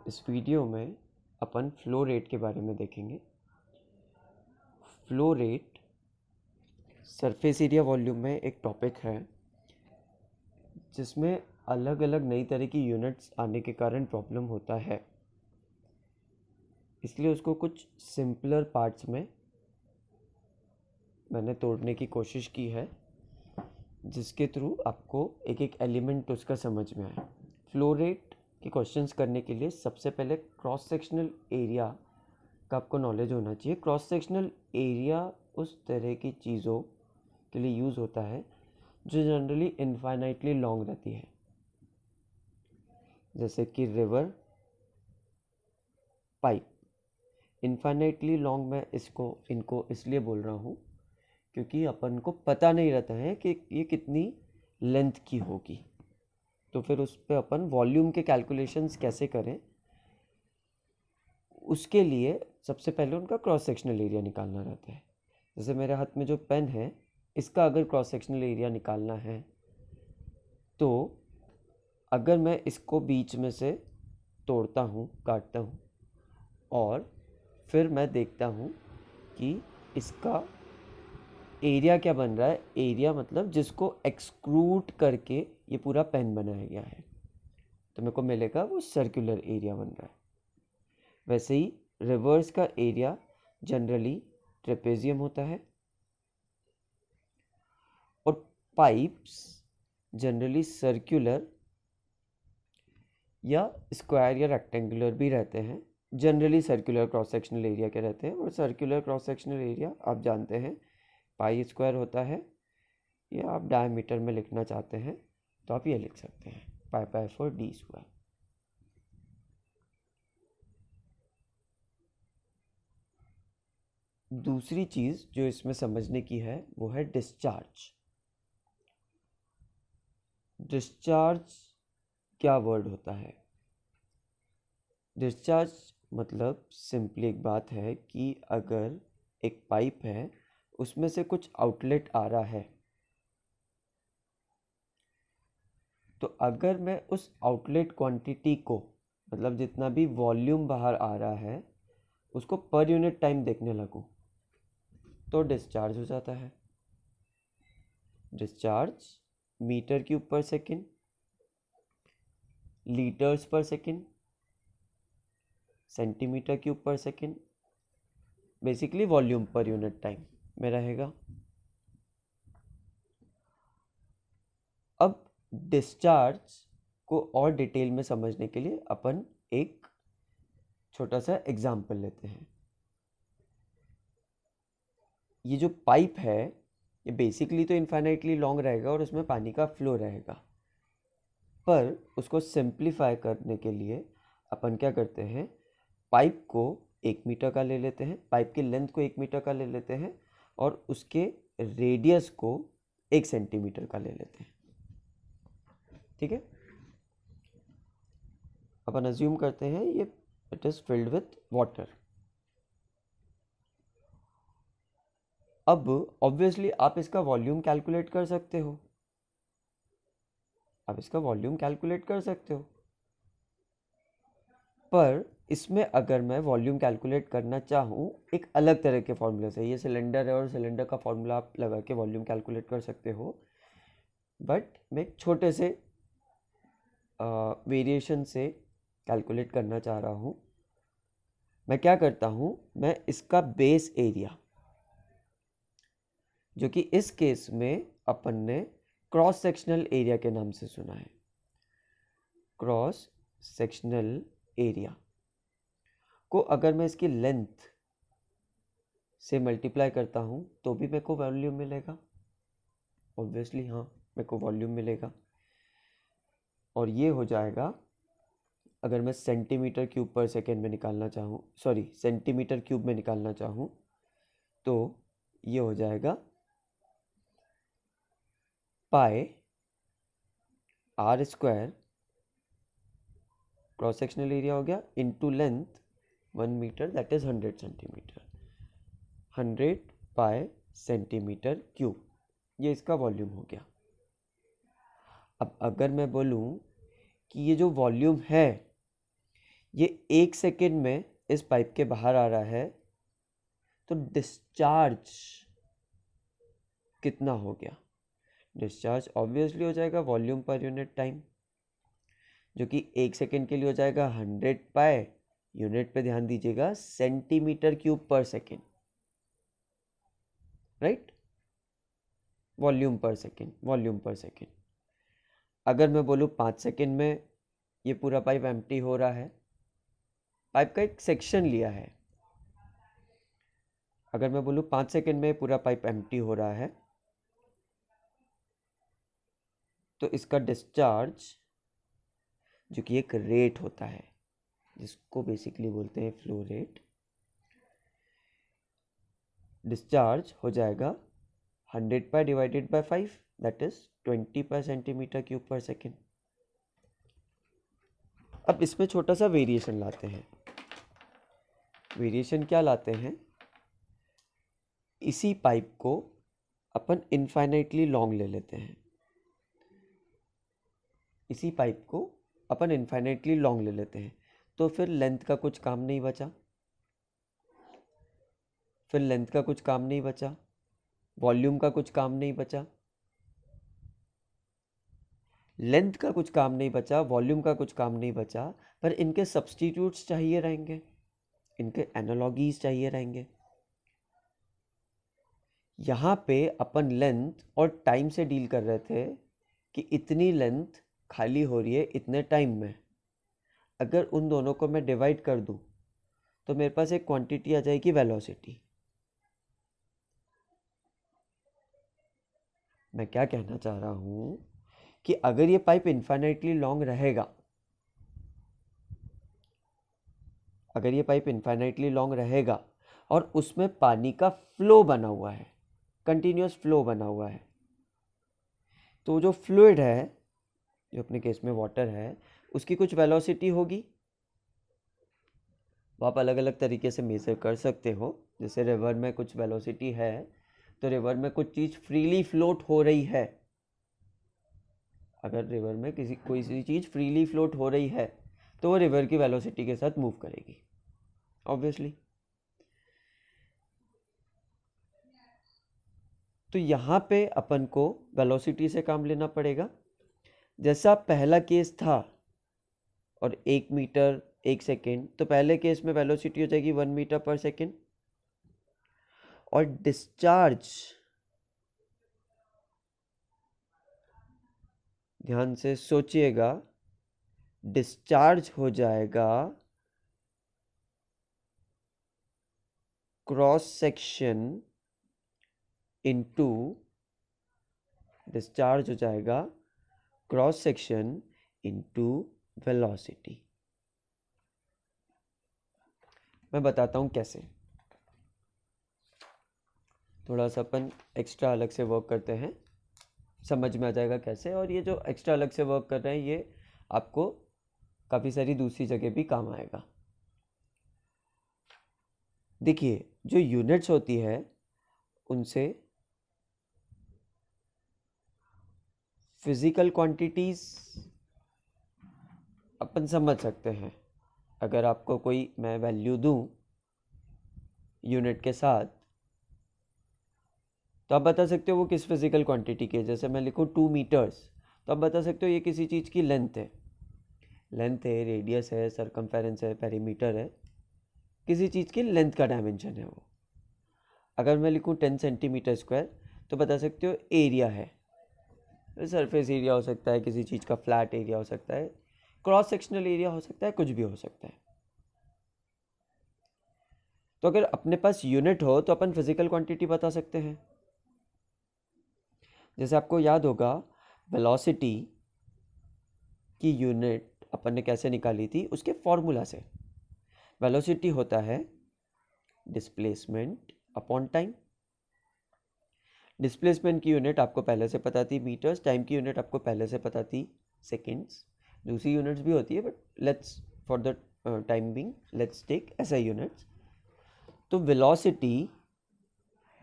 इस वीडियो में अपन flow rate के बारे में देखेंगे। Flow rate surface area volume में एक टॉपिक है जिसमें अलग अलग नई तरह की यूनिट्स आने के कारण प्रॉब्लम होता है, इसलिए उसको कुछ सिंपलर पार्ट्स में मैंने तोड़ने की कोशिश की है, जिसके थ्रू आपको एक एक एलिमेंट उसका समझ में आए। फ्लो रेट के क्वेश्चंस करने के लिए सबसे पहले क्रॉस सेक्शनल एरिया का आपको नॉलेज होना चाहिए। क्रॉस सेक्शनल एरिया उस तरह की चीज़ों के लिए यूज़ होता है जो जनरली इनफाइनाइटली लॉन्ग रहती है, जैसे कि रिवर, पाइप। इनफाइनाइटली लॉन्ग मैं इनको इसलिए बोल रहा हूँ क्योंकि अपन को पता नहीं रहता है कि ये कितनी लेंथ की होगी, तो फिर उस पर अपन वॉल्यूम के कैलकुलेशंस कैसे करें, उसके लिए सबसे पहले उनका क्रॉस सेक्शनल एरिया निकालना रहता है। जैसे मेरे हाथ में जो पेन है, इसका अगर क्रॉस सेक्शनल एरिया निकालना है तो अगर मैं इसको बीच में से तोड़ता हूँ, काटता हूँ और फिर मैं देखता हूँ कि इसका एरिया क्या बन रहा है। एरिया मतलब जिसको एक्सक्लूड करके ये पूरा पेन बनाया गया है, तो मेरे को मिलेगा वो सर्कुलर एरिया बन रहा है। वैसे ही रिवर्स का एरिया जनरली ट्रेपेजियम होता है और पाइप्स जनरली सर्कुलर या स्क्वायर या रेक्टेंगुलर भी रहते हैं। Generally circular cross sectional area के रहते हैं, और सर्कुलर क्रॉस सेक्शनल एरिया आप जानते हैं पाई स्क्वायर होता है, या आप डायमीटर में लिखना चाहते हैं तो आप ये लिख सकते हैं पाई बाय 4 डी स्क्वायर। दूसरी चीज़ जो इसमें समझने की है वो है डिस्चार्ज। डिस्चार्ज क्या वर्ड होता है? डिस्चार्ज मतलब सिंपली एक बात है कि अगर एक पाइप है, उसमें से कुछ आउटलेट आ रहा है, तो अगर मैं उस आउटलेट क्वांटिटी को, मतलब जितना भी वॉल्यूम बाहर आ रहा है, उसको पर यूनिट टाइम देखने लगूं तो डिस्चार्ज हो जाता है। डिस्चार्ज मीटर क्यूब पर second, litres per second, centimetre cube पर second, basically volume per unit time में रहेगा। अब डिस्चार्ज को और डिटेल में समझने के लिए अपन एक छोटा सा एग्जाम्पल लेते हैं। ये जो पाइप है ये बेसिकली तो इनफाइनाइटली लॉन्ग रहेगा और उसमें पानी का फ्लो रहेगा, पर उसको सिंप्लीफाई करने के लिए अपन क्या करते हैं, पाइप को 1 मीटर का ले लेते हैं, पाइप की लेंथ को 1 मीटर का ले लेते हैं और उसके रेडियस को 1 सेंटीमीटर का ले लेते हैं। ठीक है, अपन अज्यूम करते हैं ये it is filled with water. अब ऑब्वियसली आप इसका वॉल्यूम कैलकुलेट कर सकते हो, पर इसमें अगर मैं वॉल्यूम कैलकुलेट करना चाहूँ एक अलग तरह के फॉर्मूले से, ये सिलेंडर है और सिलेंडर का फॉर्मूला आप लगा के वॉल्यूम कैलकुलेट कर सकते हो, बट मैं एक छोटे से वेरिएशन से कैलकुलेट करना चाह रहा हूँ। मैं क्या करता हूँ, मैं इसका बेस एरिया, जो कि इस केस में अपन ने क्रॉस सेक्शनल एरिया के नाम से सुना है, क्रॉस सेक्शनल एरिया को अगर मैं इसकी लेंथ से मल्टीप्लाई करता हूँ तो भी मेरे को वॉल्यूम मिलेगा। ऑब्वियसली हाँ, मेरे को वॉल्यूम मिलेगा, और ये हो जाएगा अगर मैं सेंटीमीटर क्यूब पर सेकेंड में निकालना चाहूँ, सेंटीमीटर क्यूब में निकालना चाहूँ, तो ये हो जाएगा pi r square, cross sectional area हो गया, into length 1 metre, that is 100 centimetre, 100 pi centimetre cube, ये इसका वॉल्यूम हो गया। अब अगर मैं बोलूँ कि ये जो वॉल्यूम है ये 1 सेकेंड में इस पाइप के बाहर आ रहा है, तो डिस्चार्ज कितना हो गया? डिस्चार्ज ऑब्वियसली हो जाएगा वॉल्यूम पर यूनिट टाइम, जो कि 1 सेकेंड के लिए हो जाएगा 100 पाई, यूनिट पे ध्यान दीजिएगा सेंटीमीटर क्यूब पर सेकेंड, राइट? वॉल्यूम पर सेकेंड, वॉल्यूम पर सेकेंड। अगर मैं बोलूँ 5 सेकेंड में ये पूरा पाइप एम्प्टी हो रहा है, पाइप का एक सेक्शन लिया है, अगर मैं बोलूँ 5 सेकेंड में पूरा पाइप एम्प्टी हो रहा है, तो इसका डिस्चार्ज, जो कि एक रेट होता है जिसको बेसिकली बोलते हैं फ्लो रेट, डिस्चार्ज हो जाएगा 100 पाई डिवाइडेड बाय 5, दैट इज 20 पर सेंटीमीटर क्यूब पर सेकेंड। अब इसमें छोटा सा वेरिएशन लाते हैं। वेरिएशन क्या लाते हैं? इसी पाइप को अपन इनफाइनाइटली लॉन्ग ले लेते हैं, इसी पाइप को अपन इनफाइनाइटली लॉन्ग ले लेते हैं, तो फिर लेंथ का कुछ काम नहीं बचा, फिर लेंथ का कुछ काम नहीं बचा, वॉल्यूम का कुछ काम नहीं बचा, लेंथ का कुछ काम नहीं बचा, वॉल्यूम का कुछ काम नहीं बचा, पर इनके सब्स्टिट्यूट्स चाहिए रहेंगे, इनके एनालॉगीज चाहिए रहेंगे। यहाँ पे अपन लेंथ और टाइम से डील कर रहे थे कि इतनी लेंथ खाली हो रही है इतने टाइम में। अगर उन दोनों को मैं डिवाइड कर दूं तो मेरे पास एक क्वांटिटी आ जाएगी वेलोसिटी। मैं क्या कहना चाह रहा हूं कि अगर ये पाइप इनफाइनाइटली लॉन्ग रहेगा, अगर ये पाइप इनफाइनाइटली लॉन्ग रहेगा और उसमें पानी का फ्लो बना हुआ है, कंटिन्यूअस फ्लो बना हुआ है, तो जो फ्लूइड है, जो अपने केस में वाटर है, उसकी कुछ वेलोसिटी होगी। वो आप अलग अलग तरीके से मेजर कर सकते हो। जैसे रिवर में कुछ वेलोसिटी है, तो रिवर में कुछ चीज़ फ्रीली फ्लोट हो रही है। अगर रिवर में कोई सी चीज़ फ्रीली फ्लोट हो रही है तो वो रिवर की वेलोसिटी के साथ मूव करेगी, ऑब्वियसली। तो यहाँ पे अपन को वेलोसिटी से काम लेना पड़ेगा। जैसा पहला केस था और 1 मीटर 1 सेकेंड, तो पहले केस में वेलोसिटी हो जाएगी 1 मीटर पर सेकेंड, और डिस्चार्ज, ध्यान से सोचिएगा, डिस्चार्ज हो जाएगा क्रॉस सेक्शन इनटू, डिस्चार्ज हो जाएगा क्रॉस सेक्शन इनटू वेलोसिटी। मैं बताता हूं कैसे। थोड़ा सा अपन एक्स्ट्रा अलग से वर्क करते हैं, समझ में आ जाएगा कैसे। और ये जो एक्स्ट्रा अलग से वर्क कर रहे हैं, ये आपको काफ़ी सारी दूसरी जगह भी काम आएगा। देखिए, जो यूनिट्स होती है उनसे फिजिकल क्वांटिटीज अपन समझ सकते हैं। अगर आपको कोई मैं वैल्यू दूं यूनिट के साथ, तो आप बता सकते हो वो किस फिजिकल क्वांटिटी की है। जैसे मैं लिखूँ 2 मीटर्स, तो आप बता सकते हो ये किसी चीज़ की लेंथ है, लेंथ है, रेडियस है, सरकमफेरेंस है, पेरीमीटर है, किसी चीज़ की लेंथ का डायमेंशन है वो। अगर मैं लिखूँ 10 सेंटीमीटर स्क्वायर, तो बता सकते हो एरिया है, सरफेस एरिया हो सकता है, किसी चीज़ का फ्लैट एरिया हो सकता है, क्रॉस सेक्शनल एरिया हो सकता है, कुछ भी हो सकता है। तो अगर अपने पास यूनिट हो तो अपन फिजिकल क्वांटिटी बता सकते हैं। जैसे आपको याद होगा, वेलोसिटी की यूनिट अपन ने कैसे निकाली थी, उसके फॉर्मूला से। वेलोसिटी होता है डिस्प्लेसमेंट अपॉन टाइम। डिस्प्लेसमेंट की यूनिट आपको पहले से पता थी मीटर्स, टाइम की यूनिट आपको पहले से पता थी सेकेंड्स। दूसरी यूनिट्स भी होती है, but let's for the time being let's take ऐसा यूनिट्स। तो वेलोसिटी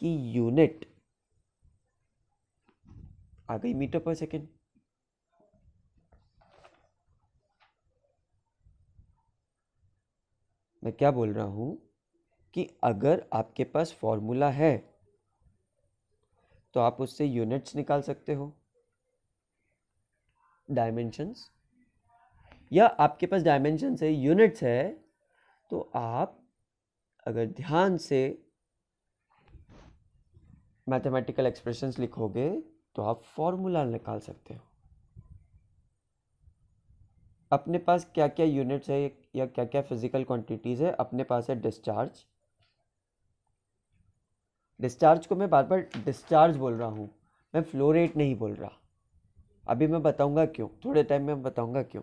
की यूनिट आ गई मीटर पर सेकेंड। मैं क्या बोल रहा हूँ कि अगर आपके पास फॉर्मूला है तो आप उससे यूनिट्स निकाल सकते हो, डायमेंशंस, या आपके पास डायमेंशंस है, यूनिट्स है, तो आप अगर ध्यान से मैथमेटिकल एक्सप्रेशंस लिखोगे तो आप फॉर्मूला निकाल सकते हो। अपने पास क्या क्या यूनिट्स है या क्या क्या फिजिकल क्वांटिटीज है? अपने पास है डिस्चार्ज। डिस्चार्ज को मैं बार बार डिस्चार्ज बोल रहा हूँ, मैं फ्लो रेट नहीं बोल रहा। अभी मैं बताऊंगा क्यों, थोड़े टाइम में बताऊंगा क्यों।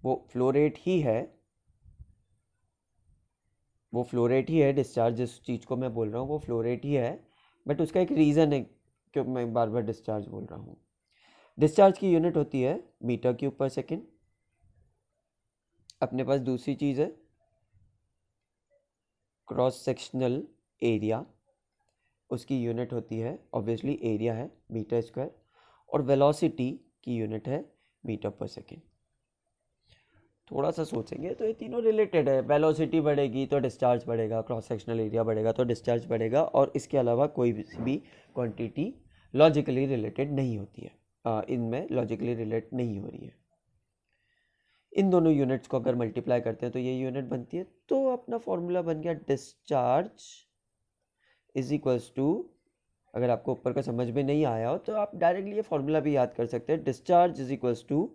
वो फ्लो रेट ही है, वो फ्लो रेट ही है। डिस्चार्ज जिस चीज़ को मैं बोल रहा हूँ वो फ्लो रेट ही है, बट उसका एक रीज़न है क्यों मैं बार बार डिस्चार्ज बोल रहा हूँ। डिस्चार्ज की यूनिट होती है मीटर क्यूब पर सेकेंड। अपने पास दूसरी चीज़ है क्रॉस सेक्शनल एरिया, उसकी यूनिट होती है, ऑब्वियसली एरिया है, मीटर स्क्वायर। और वेलोसिटी की यूनिट है मीटर पर सेकेंड। थोड़ा सा सोचेंगे तो ये तीनों रिलेटेड है। वेलोसिटी बढ़ेगी तो डिस्चार्ज बढ़ेगा, क्रॉस सेक्शनल एरिया बढ़ेगा तो डिस्चार्ज बढ़ेगा, और इसके अलावा कोई भी क्वांटिटी लॉजिकली रिलेटेड नहीं होती है, इनमें लॉजिकली रिलेट नहीं हो रही है। इन दोनों यूनिट्स को अगर मल्टीप्लाई करते हैं तो ये यूनिट बनती है। तो अपना फॉर्मूला बन गया डिस्चार्ज इज इक्वल्स टू, अगर आपको ऊपर का समझ में नहीं आया हो तो आप डायरेक्टली ये फॉर्मूला भी याद कर सकते हैं। Discharge is equals to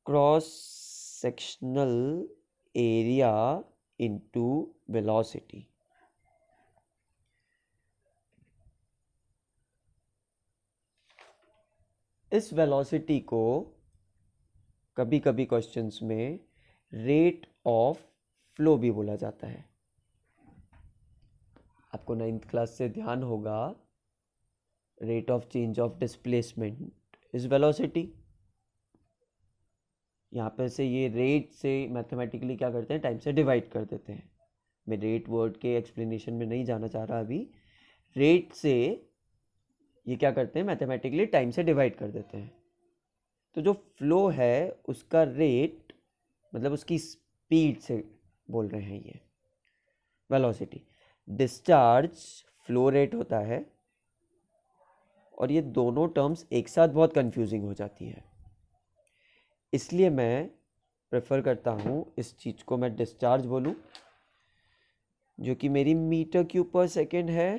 cross sectional area into velocity. इस वेलोसिटी को कभी कभी क्वेश्चंस में रेट ऑफ फ्लो भी बोला जाता है। आपको 9th क्लास से ध्यान होगा, rate of change of displacement is velocity. यहाँ पे से ये रेट से मैथमेटिकली क्या करते हैं, टाइम से डिवाइड कर देते हैं। मैं रेट वर्ड के एक्सप्लेनेशन में नहीं जाना चाह रहा अभी। रेट से ये क्या करते हैं, मैथमेटिकली टाइम से डिवाइड कर देते हैं। तो जो फ्लो है उसका रेट, मतलब उसकी स्पीड से बोल रहे हैं ये वेलोसिटी। डिस्चार्ज फ्लो रेट होता है, और ये दोनों टर्म्स एक साथ बहुत कंफ्यूजिंग हो जाती है, इसलिए मैं प्रेफर करता हूँ इस चीज़ को मैं डिस्चार्ज बोलूँ, जो कि मेरी मीटर क्यूब पर सेकेंड है,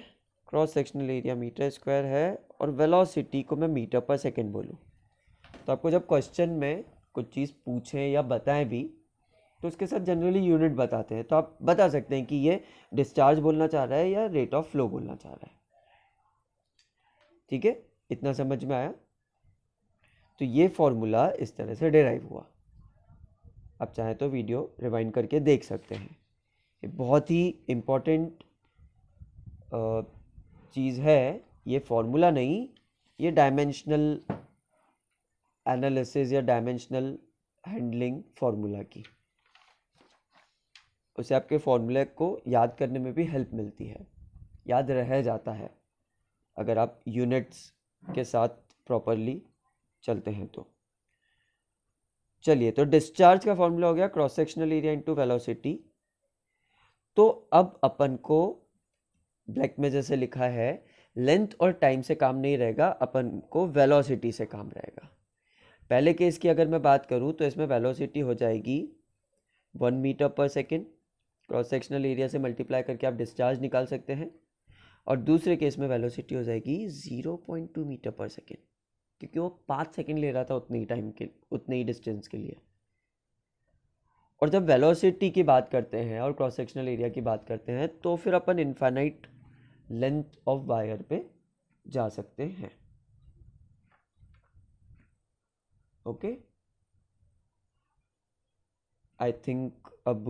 cross sectional area metre square है, और वेलोसिटी को मैं मीटर पर सेकेंड बोलूँ। तो आपको जब क्वेश्चन में कुछ चीज़ पूछें या बताएं भी तो उसके साथ जनरली यूनिट बताते हैं, तो आप बता सकते हैं कि ये डिस्चार्ज बोलना चाह रहा है या रेट ऑफ फ्लो बोलना चाह रहा है। ठीक है, इतना समझ में आया? तो ये फॉर्मूला इस तरह से डिराइव हुआ। आप चाहें तो वीडियो रिवाइंड करके देख सकते हैं। ये बहुत ही इम्पोर्टेंट चीज़ है, ये फॉर्मूला नहीं, ये डायमेंशनल एनालिसिस या डायमेंशनल हैंडलिंग फॉर्मूला की, उसे आपके फॉर्मूले को याद करने में भी हेल्प मिलती है, याद रह जाता है अगर आप यूनिट्स के साथ प्रॉपरली चलते हैं तो। चलिए, तो डिस्चार्ज का फॉर्मूला हो गया cross sectional area into velocity. तो अब अपन को ब्लैक में जैसे लिखा है, लेंथ और टाइम से काम नहीं रहेगा, अपन को वेलोसिटी से काम रहेगा। पहले केस की अगर मैं बात करूं तो इसमें वेलोसिटी हो जाएगी 1 मीटर पर सेकेंड, क्रॉस सेक्शनल एरिया से मल्टीप्लाई करके आप डिस्चार्ज निकाल सकते हैं। और दूसरे केस में वेलोसिटी हो जाएगी 0.2 मीटर पर सेकेंड, क्योंकि वो 5 सेकेंड ले रहा था उतने ही टाइम के, उतने ही डिस्टेंस के लिए। और जब वेलोसिटी की बात करते हैं और क्रॉस सेक्शनल एरिया की बात करते हैं तो फिर अपन इनफाइनाइट लेंथ ऑफ वायर पे जा सकते हैं। ओके, आई थिंक अब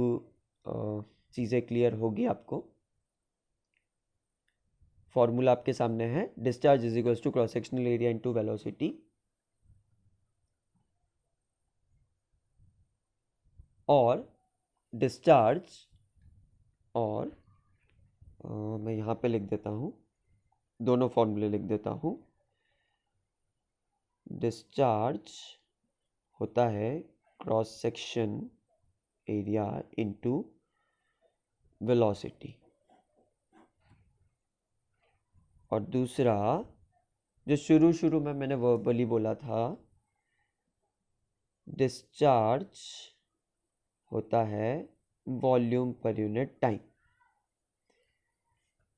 चीज़ें क्लियर होगी आपको। फॉर्मूला आपके सामने है, discharge is equals to cross sectional area into velocity, और डिस्चार्ज, और मैं यहाँ पे लिख देता हूँ, दोनों फॉर्मूले लिख देता हूँ। डिस्चार्ज होता है cross section area into velocity. और दूसरा जो शुरू में मैंने वर्बली बोला था, डिस्चार्ज होता है वॉल्यूम पर यूनिट टाइम।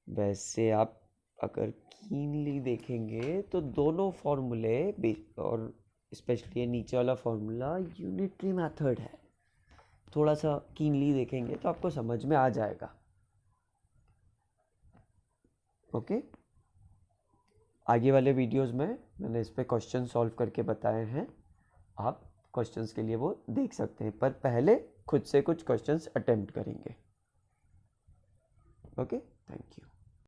वैसे आप अगर कीनली देखेंगे तो दोनों फॉर्मूले और स्पेशली ये नीचे वाला फॉर्मूला यूनिटरी मेथड है। थोड़ा सा कीनली देखेंगे तो आपको समझ में आ जाएगा। ओके, आगे वाले वीडियोस में मैंने इस पे क्वेश्चन सॉल्व करके बताए हैं, आप क्वेश्चंस के लिए वो देख सकते हैं, पर पहले खुद से कुछ क्वेश्चंस अटेम्प्ट करेंगे। Okay, thank you.